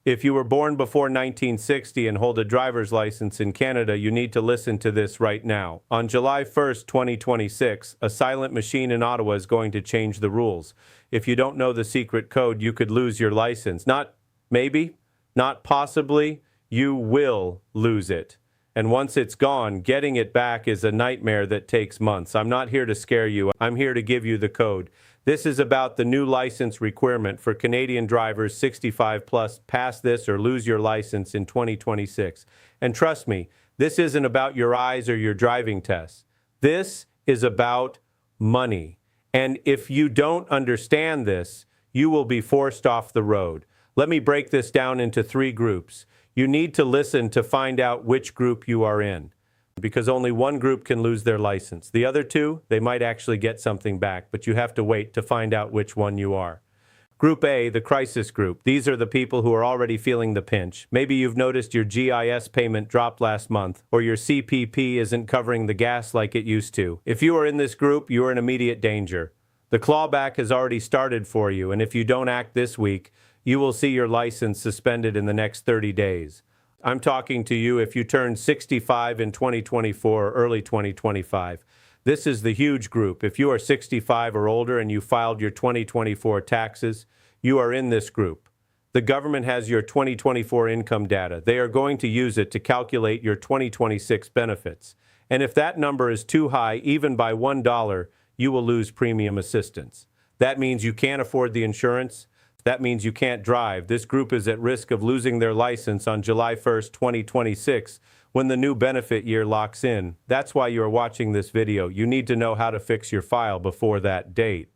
If you were born before 1960 and hold a driver's license in Canada, you need to listen to this right now. On July 1st, 2026, a silent machine in Ottawa is going to change the rules. If you don't know the secret code, you could lose your license. Not maybe, not possibly, you will lose it. And once it's gone, getting it back is a nightmare that takes months. I'm not here to scare you. I'm here to give you the code. This is about the new license requirement for Canadian drivers 65 plus. Pass this or lose your license in 2026. And trust me, this isn't about your eyes or your driving tests. This is about money. And if you don't understand this, you will be forced off the road. Let me break this down into 3 groups. You need to listen to find out which group you are in, because only one group can lose their license. The other 2, they might actually get something back, but you have to wait to find out which one you are. Group A, the crisis group. These are the people who are already feeling the pinch. Maybe you've noticed your GIS payment dropped last month, or your CPP isn't covering the gas like it used to. If you are in this group, you are in immediate danger. The clawback has already started for you, and if you don't act this week, you will see your license suspended in the next 30 days. I'm talking to you if you turn 65 in 2024 or early 2025. This is the huge group. If you are 65 or older and you filed your 2024 taxes, you are in this group. The government has your 2024 income data. They are going to use it to calculate your 2026 benefits. And if that number is too high, even by $1, you will lose premium assistance. That means you can't afford the insurance. That means you can't drive. This group is at risk of losing their license on July 1st, 2026, when the new benefit year locks in. That's why you are watching this video. You need to know how to fix your file before that date.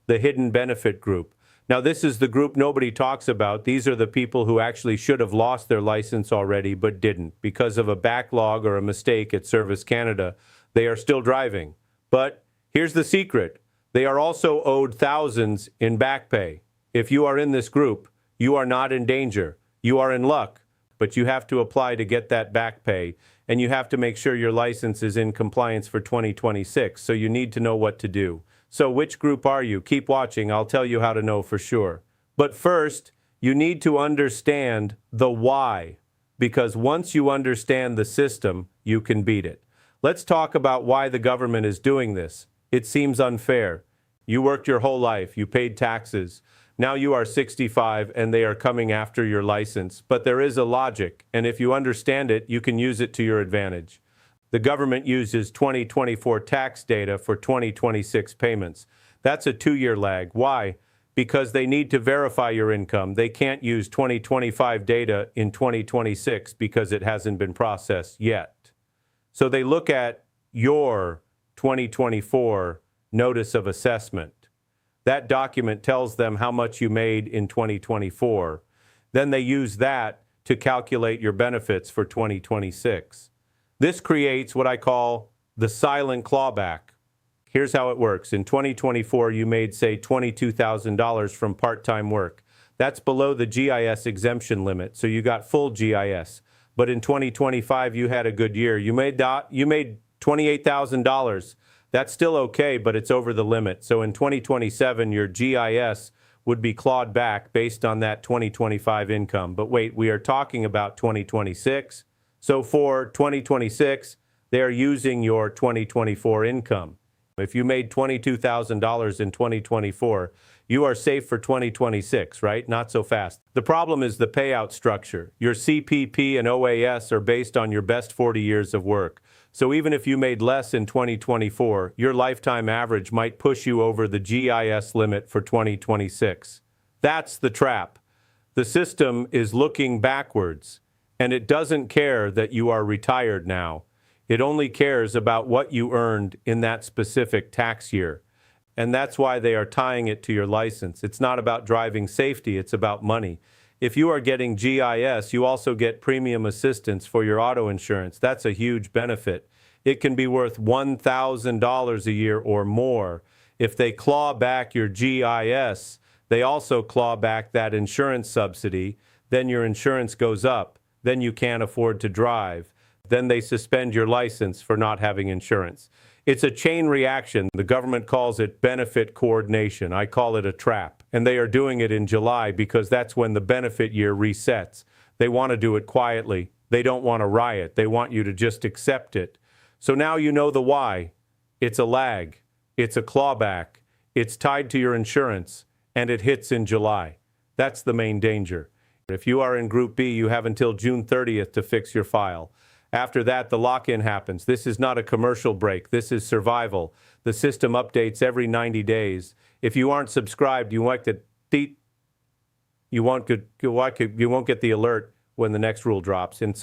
The hidden benefit group. Now, this is the group nobody talks about. These are the people who actually should have lost their license already but didn't. Because of a backlog or a mistake at Service Canada, they are still driving. But here's the secret. They are also owed thousands in back pay. If you are in this group, you are not in danger. You are in luck, but you have to apply to get that back pay, and you have to make sure your license is in compliance for 2026, so you need to know what to do. So which group are you? Keep watching. I'll tell you how to know for sure. But first, you need to understand the why, because once you understand the system, you can beat it. Let's talk about why the government is doing this. It seems unfair. You worked your whole life, you paid taxes. Now you are 65 and they are coming after your license. But there is a logic, and if you understand it, you can use it to your advantage. The government uses 2024 tax data for 2026 payments. That's a 2-year lag. Why? Because they need to verify your income. They can't use 2025 data in 2026 because it hasn't been processed yet. So they look at your 2024 Notice of Assessment. That document tells them how much you made in 2024. Then they use that to calculate your benefits for 2026. This creates what I call the silent clawback. Here's how it works. In 2024, you made, say, $22,000 from part-time work. That's below the GIS exemption limit, so you got full GIS. But in 2025, you had a good year. You made $28,000. That's still okay, but it's over the limit. So in 2027, your GIS would be clawed back based on that 2025 income. But wait, we are talking about 2026. So for 2026, they are using your 2024 income. If you made $22,000 in 2024, you are safe for 2026, right? Not so fast. The problem is the payout structure. Your CPP and OAS are based on your best 40 years of work. So even if you made less in 2024, your lifetime average might push you over the GIS limit for 2026. That's the trap. The system is looking backwards, and it doesn't care that you are retired now. It only cares about what you earned in that specific tax year. And that's why they are tying it to your license. It's not about driving safety, it's about money. If you are getting GIS, you also get premium assistance for your auto insurance. That's a huge benefit. It can be worth $1,000 a year or more. If they claw back your GIS, they also claw back that insurance subsidy. Then your insurance goes up. Then you can't afford to drive. Then they suspend your license for not having insurance. It's a chain reaction. The government calls it benefit coordination. I call it a trap. and they are doing it in July because that's when the benefit year resets. They want to do it quietly. They don't want to riot. They want you to just accept it. So now you know the why. It's a lag. It's a clawback. It's tied to your insurance, and it hits in July. That's the main danger. If you are in Group B, you have until June 30th to fix your file. After that, the lock-in happens. This is not a commercial break. This is survival. The system updates every 90 days. If you aren't subscribed, you won't get the alert when the next rule drops. And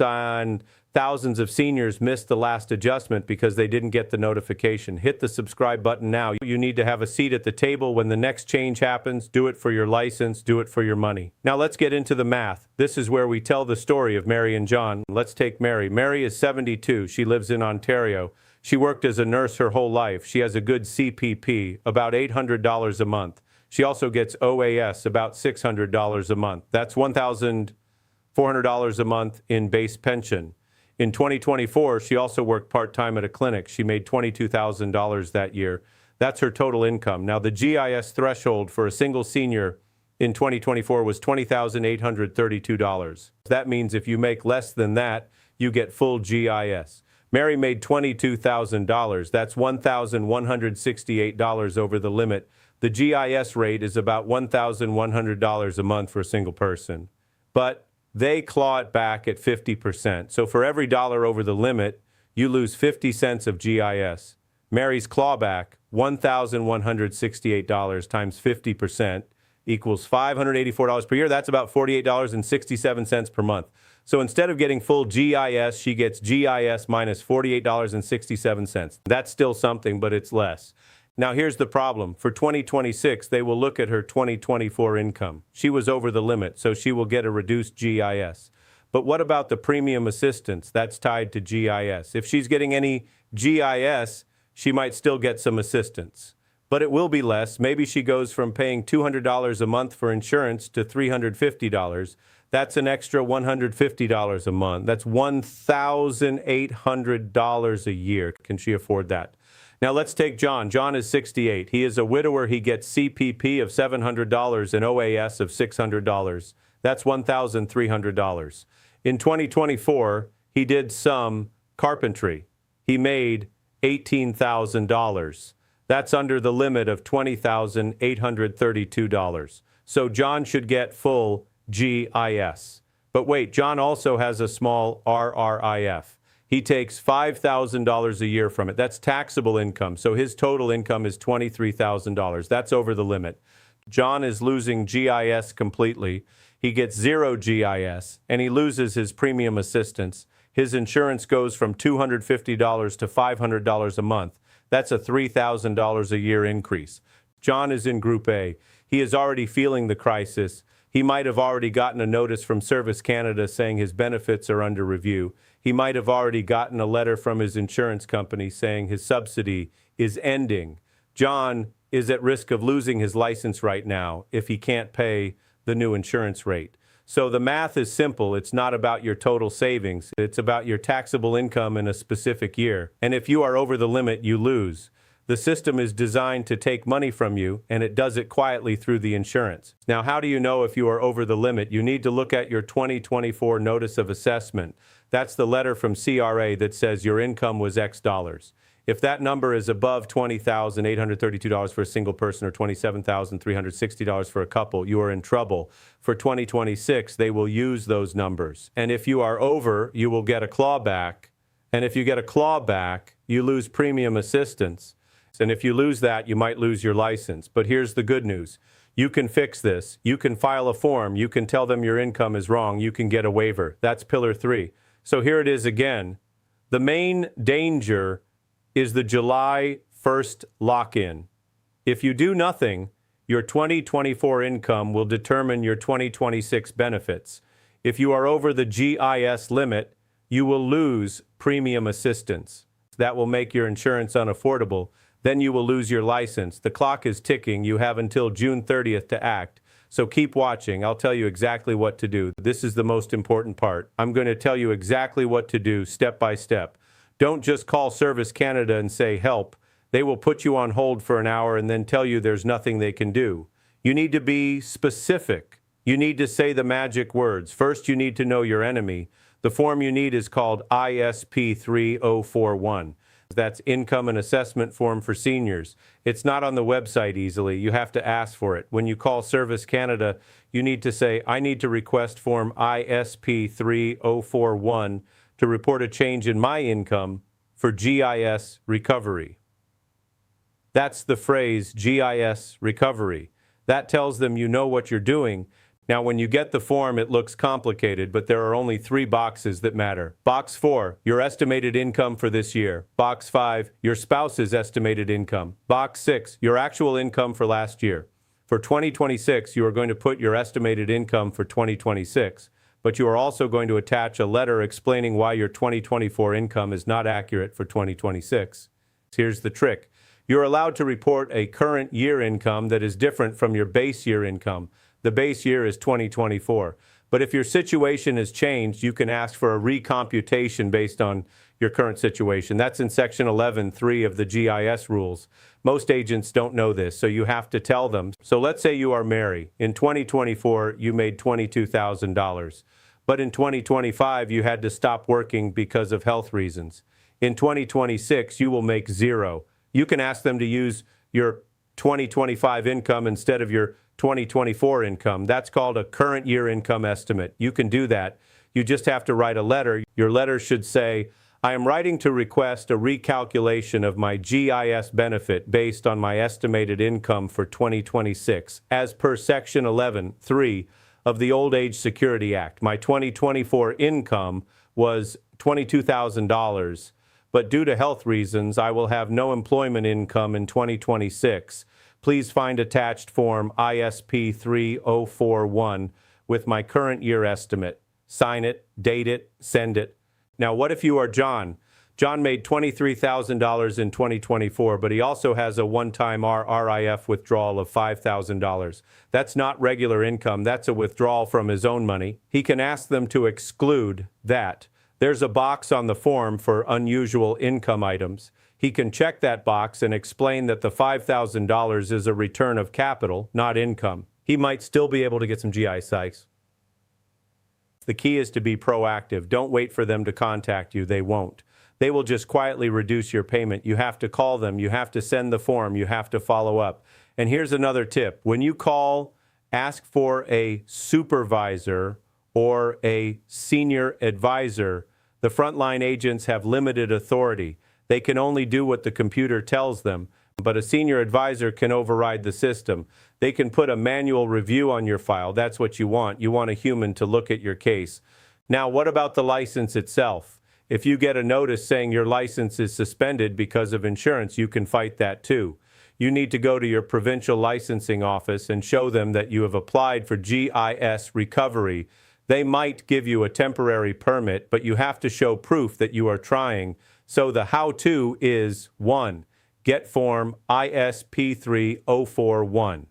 thousands of seniors missed the last adjustment because they didn't get the notification. Hit the subscribe button now. You need to have a seat at the table when the next change happens. Do it for your license. Do it for your money. Now let's get into the math. This is where we tell the story of Mary and John. Let's take Mary. Mary is 72. She lives in Ontario. She worked as a nurse her whole life. She has a good CPP, about $800 a month. She also gets OAS, about $600 a month. That's $1,400 a month in base pension. In 2024, she also worked part-time at a clinic. She made $22,000 that year. That's her total income. Now, the GIS threshold for a single senior in 2024 was $20,832. That means if you make less than that, you get full GIS. Mary made $22,000. That's $1,168 over the limit. The GIS rate is about $1,100 a month for a single person. But they claw it back at 50%. So for every dollar over the limit, you lose 50 cents of GIS. Mary's clawback, $1,168 times 50% equals $584 per year. That's about $48.67 per month. So instead of getting full GIS, she gets GIS minus $48.67. That's still something, but it's less. Now here's the problem. For 2026, they will look at her 2024 income. She was over the limit, so she will get a reduced GIS. But what about the premium assistance? That's tied to GIS. If she's getting any GIS, she might still get some assistance. But it will be less. Maybe she goes from paying $200 a month for insurance to $350. That's an extra $150 a month. That's $1,800 a year. Can she afford that? Now let's take John. John is 68. He is a widower. He gets CPP of $700 and OAS of $600. That's $1,300. In 2024, he did some carpentry. He made $18,000. That's under the limit of $20,832. So John should get full GIS. But wait, John also has a small RRIF. He takes $5,000 a year from it. That's taxable income. So his total income is $23,000. That's over the limit. John is losing GIS completely. He gets zero GIS, and he loses his premium assistance. His insurance goes from $250 to $500 a month. That's a $3,000 a year increase. John is in Group A. He is already feeling the crisis. He might have already gotten a notice from Service Canada saying his benefits are under review. He might have already gotten a letter from his insurance company saying his subsidy is ending. John is at risk of losing his license right now if he can't pay the new insurance rate. So the math is simple. It's not about your total savings. It's about your taxable income in a specific year. And if you are over the limit, you lose. The system is designed to take money from you, and it does it quietly through the insurance. Now, how do you know if you are over the limit? You need to look at your 2024 Notice of Assessment. That's the letter from CRA that says your income was X dollars. If that number is above $20,832 for a single person or $27,360 for a couple, you are in trouble. For 2026, they will use those numbers. And if you are over, you will get a clawback. And if you get a clawback, you lose premium assistance. And if you lose that, you might lose your license. But here's the good news. You can fix this. You can file a form. You can tell them your income is wrong. You can get a waiver. That's Pillar 3. So here it is again. The main danger is the July 1st lock-in. If you do nothing, your 2024 income will determine your 2026 benefits. If you are over the GIS limit, you will lose premium assistance. That will make your insurance unaffordable. Then you will lose your license. The clock is ticking. You have until June 30th to act. So keep watching. I'll tell you exactly what to do. This is the most important part. I'm going to tell you exactly what to do step by step. Don't just call Service Canada and say help. They will put you on hold for an hour and then tell you there's nothing they can do. You need to be specific. You need to say the magic words. First, you need to know your enemy. The form you need is called ISP 3041. That's Income and Assessment Form for Seniors. It's not on the website easily. You have to ask for it. When you call Service Canada, you need to say, I need to request Form ISP 3041 to report a change in my income for GIS recovery. That's the phrase GIS recovery. That tells them you know what you're doing. Now, when you get the form, it looks complicated, but there are only 3 boxes that matter. Box 4, your estimated income for this year. Box 5, your spouse's estimated income. Box 6, your actual income for last year. For 2026, you are going to put your estimated income for 2026, but you are also going to attach a letter explaining why your 2024 income is not accurate for 2026. Here's the trick. You're allowed to report a current year income that is different from your base year income. The base year is 2024. But if your situation has changed, you can ask for a recomputation based on your current situation. That's in Section 11.3 of the GIS rules. Most agents don't know this, so you have to tell them. So let's say you are Mary. In 2024, you made $22,000. But in 2025, you had to stop working because of health reasons. In 2026, you will make 0. You can ask them to use your 2025 income instead of your 2024 income. That's called a current year income estimate. You can do that. You just have to write a letter. Your letter should say, I am writing to request a recalculation of my GIS benefit based on my estimated income for 2026. As per Section 11.3 of the Old Age Security Act, my 2024 income was $22,000, but due to health reasons, I will have no employment income in 2026. Please find attached form ISP 3041 with my current year estimate. Sign it, date it, send it. Now, what if you are John? John made $23,000 in 2024, but he also has a one-time RRIF withdrawal of $5,000. That's not regular income. That's a withdrawal from his own money. He can ask them to exclude that. There's a box on the form for unusual income items. He can check that box and explain that the $5,000 is a return of capital, not income. He might still be able to get some GI psychs. The key is to be proactive. Don't wait for them to contact you. They won't. They will just quietly reduce your payment. You have to call them. You have to send the form. You have to follow up. And here's another tip. When you call, ask for a supervisor or a senior advisor. The frontline agents have limited authority. They can only do what the computer tells them, but a senior advisor can override the system. They can put a manual review on your file. That's what you want. You want a human to look at your case. Now, what about the license itself? If you get a notice saying your license is suspended because of insurance, you can fight that too. You need to go to your provincial licensing office and show them that you have applied for GIS recovery. They might give you a temporary permit, but you have to show proof that you are trying. So the how-to is 1. Get form ISP 3041.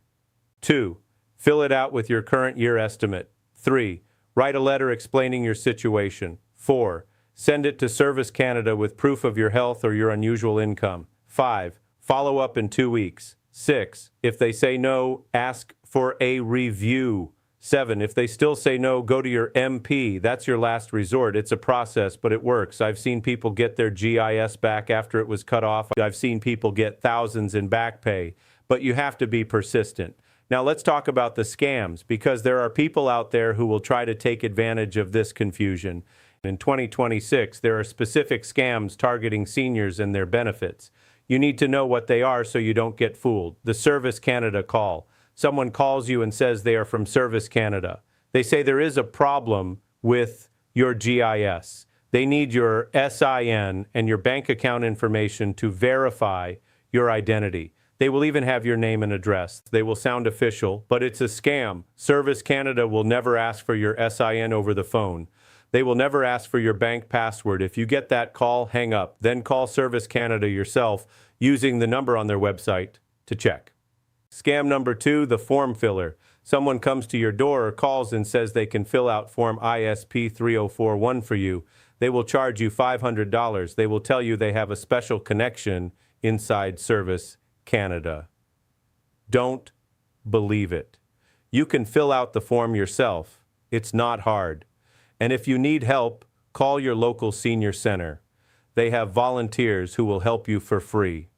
2. Fill it out with your current year estimate. 3. Write a letter explaining your situation. 4. Send it to Service Canada with proof of your health or your unusual income. 5. Follow up in 2 weeks. 6. If they say no, ask for a review. 7. If they still say no, go to your MP. That's your last resort. It's a process, but it works. I've seen people get their GIS back after it was cut off. I've seen people get thousands in back pay, but you have to be persistent. Now let's talk about the scams, because there are people out there who will try to take advantage of this confusion. In 2026, there are specific scams targeting seniors and their benefits. You need to know what they are so you don't get fooled. The Service Canada call. Someone calls you and says they are from Service Canada. They say there is a problem with your GIS. They need your SIN and your bank account information to verify your identity. They will even have your name and address. They will sound official, but it's a scam. Service Canada will never ask for your SIN over the phone. They will never ask for your bank password. If you get that call, hang up. Then call Service Canada yourself using the number on their website to check. Scam number 2, the form filler. Someone comes to your door or calls and says they can fill out form ISP 3041 for you. They will charge you $500. They will tell you they have a special connection inside Service Canada. Don't believe it. You can fill out the form yourself. It's not hard. And if you need help, call your local senior center. They have volunteers who will help you for free.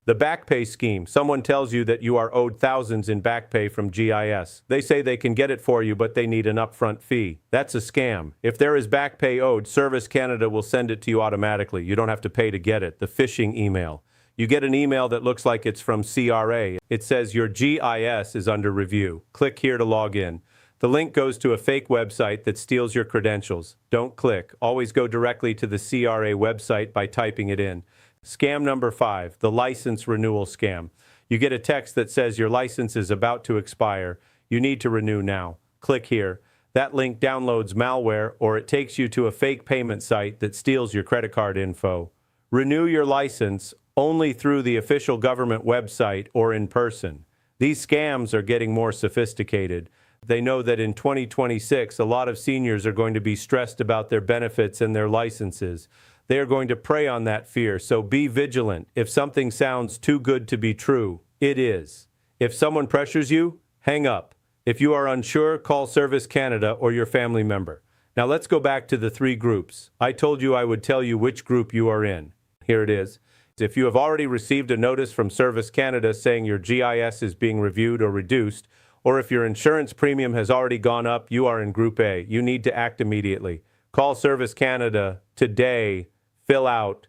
The back pay scheme. Someone tells you that you are owed thousands in back pay from GIS. They say they can get it for you, but they need an upfront fee. That's a scam. If there is back pay owed, Service Canada will send it to you automatically. You don't have to pay to get it. The phishing email. You get an email that looks like it's from CRA. It says your GIS is under review. Click here to log in. The link goes to a fake website that steals your credentials. Don't click. Always go directly to the CRA website by typing it in. Scam number 5, the license renewal scam. You get a text that says your license is about to expire. You need to renew now. Click here. That link downloads malware, or it takes you to a fake payment site that steals your credit card info. Renew your license only through the official government website or in person. These scams are getting more sophisticated. They know that in 2026, a lot of seniors are going to be stressed about their benefits and their licenses. They are going to prey on that fear, so be vigilant. If something sounds too good to be true, it is. If someone pressures you, hang up. If you are unsure, call Service Canada or your family member. Now let's go back to the 3 groups. I told you I would tell you which group you are in. Here it is. If you have already received a notice from Service Canada saying your GIS is being reviewed or reduced, or if your insurance premium has already gone up, you are in Group A. You need to act immediately. Call Service Canada today. Fill out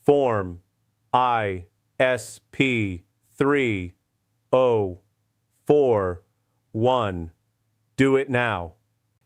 Form ISP 3041. Do it now.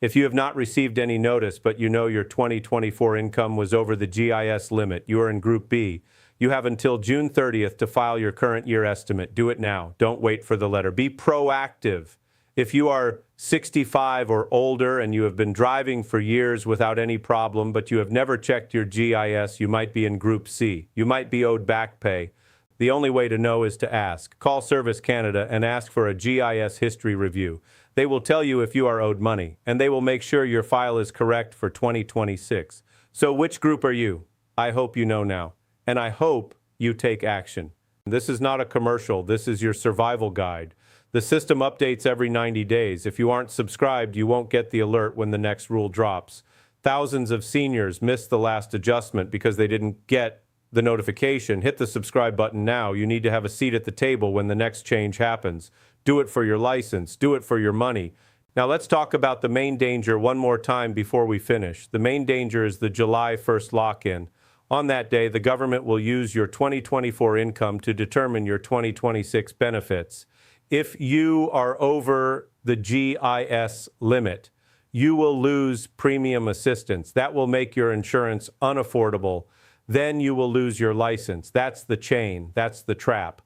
If you have not received any notice, but you know your 2024 income was over the GIS limit, you are in Group B. You have until June 30th to file your current year estimate. Do it now. Don't wait for the letter. Be proactive. If you are 65 or older and you have been driving for years without any problem, but you have never checked your GIS, you might be in Group C. You might be owed back pay. The only way to know is to ask. Call Service Canada and ask for a GIS history review. They will tell you if you are owed money, and they will make sure your file is correct for 2026. So which group are you? I hope you know now, and I hope you take action. This is not a commercial. This is your survival guide. The system updates every 90 days. If you aren't subscribed, you won't get the alert when the next rule drops. Thousands of seniors missed the last adjustment because they didn't get the notification. Hit the subscribe button now. You need to have a seat at the table when the next change happens. Do it for your license. Do it for your money. Now let's talk about the main danger one more time before we finish. The main danger is the July 1st lock-in. On that day, the government will use your 2024 income to determine your 2026 benefits. If you are over the GIS limit, you will lose premium assistance. That will make your insurance unaffordable. Then you will lose your license. That's the chain. That's the trap.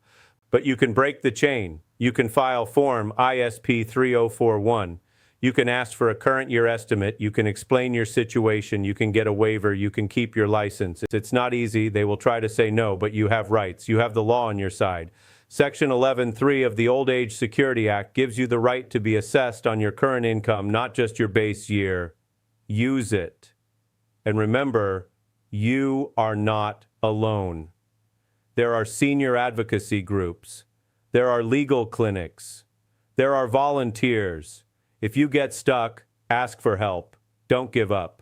But you can break the chain. You can file Form ISP 3041. You can ask for a current year estimate. You can explain your situation. You can get a waiver. You can keep your license. It's not easy. They will try to say no, but you have rights. You have the law on your side. Section 11.3 of the Old Age Security Act gives you the right to be assessed on your current income, not just your base year. Use it. And remember, you are not alone. There are senior advocacy groups. There are legal clinics. There are volunteers. If you get stuck, ask for help. Don't give up.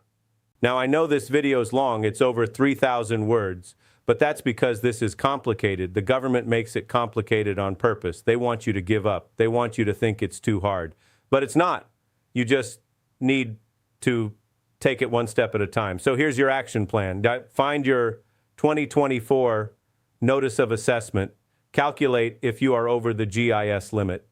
Now, I know this video is long. It's over 3,000 words. But that's because this is complicated. The government makes it complicated on purpose. They want you to give up. They want you to think it's too hard. But it's not. You just need to take it one step at a time. So here's your action plan. Find your 2024 notice of assessment. Calculate if you are over the GIS limit.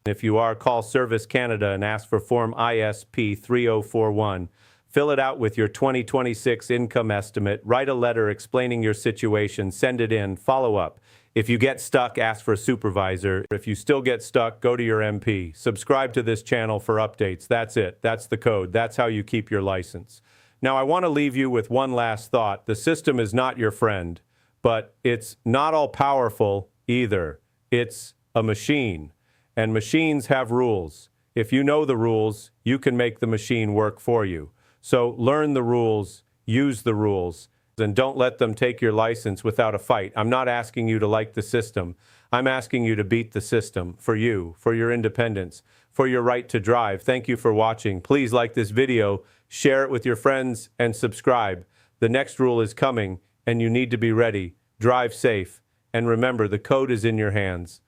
If you are, call Service Canada and ask for Form ISP 3041. Fill it out with your 2026 income estimate. Write a letter explaining your situation. Send it in. Follow up. If you get stuck, ask for a supervisor. If you still get stuck, go to your MP. Subscribe to this channel for updates. That's it. That's the code. That's how you keep your license. Now, I want to leave you with one last thought. The system is not your friend, but it's not all powerful either. It's a machine, and machines have rules. If you know the rules, you can make the machine work for you. So learn the rules, use the rules, and don't let them take your license without a fight. I'm not asking you to like the system. I'm asking you to beat the system for you, for your independence, for your right to drive. Thank you for watching. Please like this video, share it with your friends, and subscribe. The next rule is coming, and you need to be ready. Drive safe. And remember, the code is in your hands.